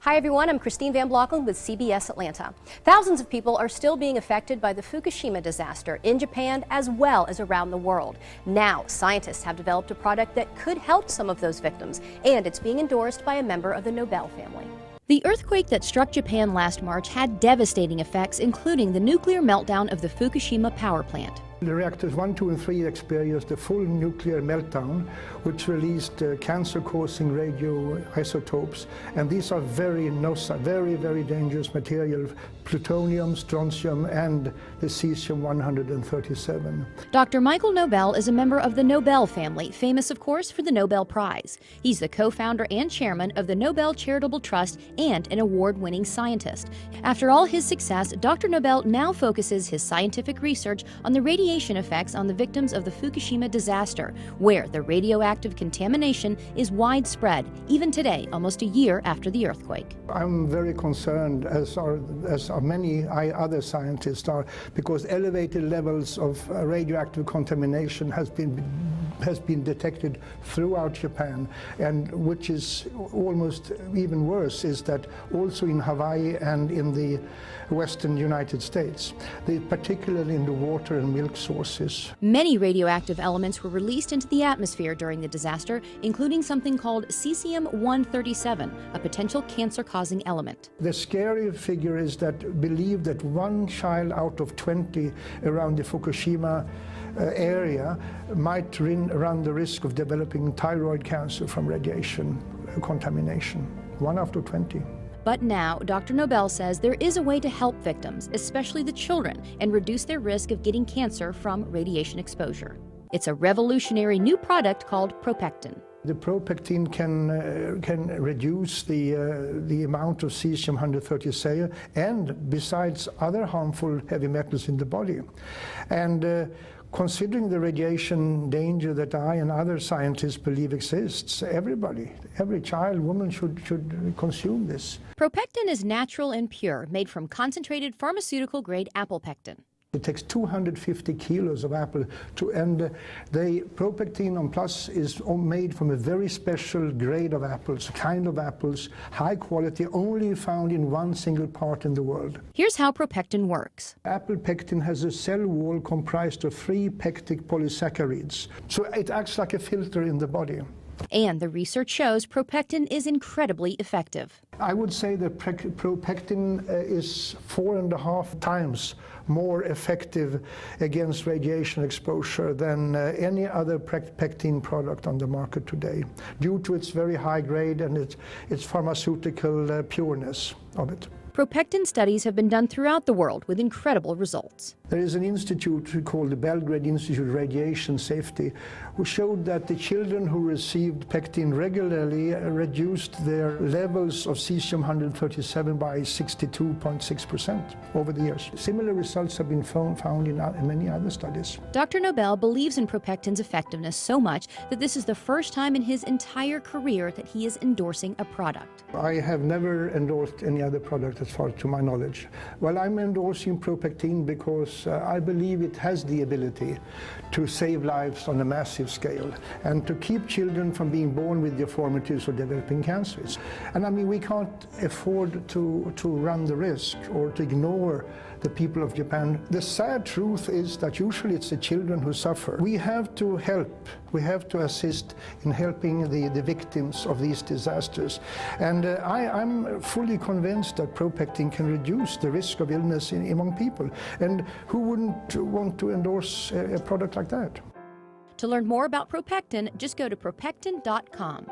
Hi everyone, I'm Christine Van Blocken with CBS Atlanta. Thousands of people are still being affected by the Fukushima disaster in Japan as well as around the world. Now, scientists have developed a product that could help some of those victims, and it's being endorsed by a member of the Nobel family. The earthquake that struck Japan last March had devastating effects, including the nuclear meltdown of the Fukushima power plant. The reactors 1, 2, and 3 experienced a full nuclear meltdown, which released cancer-causing radioisotopes, and these are very dangerous materials: plutonium, strontium, and the cesium-137. Dr. Michael Nobel is a member of the Nobel family, famous, of course, for the Nobel Prize. He's the co-founder and chairman of the Nobel Charitable Trust and an award-winning scientist. After all his success, Dr. Nobel now focuses his scientific research on the radiation effects on the victims of the Fukushima disaster, where the radioactive contamination is widespread, even today, almost a year after the earthquake. I'm very concerned, as are many other scientists are, because elevated levels of radioactive contamination has been detected throughout Japan, and which is almost even worse is that also in Hawaii and in the western United States, particularly in the water and milk sources. Many radioactive elements were released into the atmosphere during the disaster, including something called cesium-137, a potential cancer-causing element. The scary figure is that believe that 1 child out of 20 around the Fukushima area might run the risk of developing thyroid cancer from radiation contamination. 1 out of 20. But now, Dr. Nobel says there is a way to help victims, especially the children, and reduce their risk of getting cancer from radiation exposure. It's a revolutionary new product called ProPectin. The ProPectin can reduce the amount of cesium-137 and besides other harmful heavy metals in the body. And considering the radiation danger that I and other scientists believe exists, every child, woman should consume this. ProPectin is natural and pure, made from concentrated pharmaceutical-grade apple pectin. It takes 250 kilos of apple and the ProPectin on Plus is made from a very special grade of apples, kind of apples, high quality, only found in one single part in the world. Here's how ProPectin works. Apple pectin has a cell wall comprised of 3 pectic polysaccharides, so it acts like a filter in the body. And the research shows ProPectin is incredibly effective. I would say that ProPectin is 4.5 times more effective against radiation exposure than any other pectin product on the market today, due to its very high grade and its pharmaceutical pureness of it. ProPectin studies have been done throughout the world with incredible results. There is an institute called the Belgrade Institute of Radiation Safety, who showed that the children who received pectin regularly reduced their levels of cesium-137 by 62.6% over the years. Similar results have been found in many other studies. Dr. Nobel believes in ProPectin's effectiveness so much that this is the first time in his entire career that he is endorsing a product. I have never endorsed any other product as far to my knowledge. Well, I'm endorsing ProPectin because I believe it has the ability to save lives on a massive scale and to keep children from being born with deformities or developing cancers. And I mean, we can't afford to run the risk or to ignore the people of Japan. The sad truth is that usually it's the children who suffer. We have to help, we have to assist in helping the victims of these disasters. And I'm fully convinced that ProPectin can reduce the risk of illness among people. And who wouldn't want to endorse a product like that? To learn more about ProPectin, just go to ProPectin.com.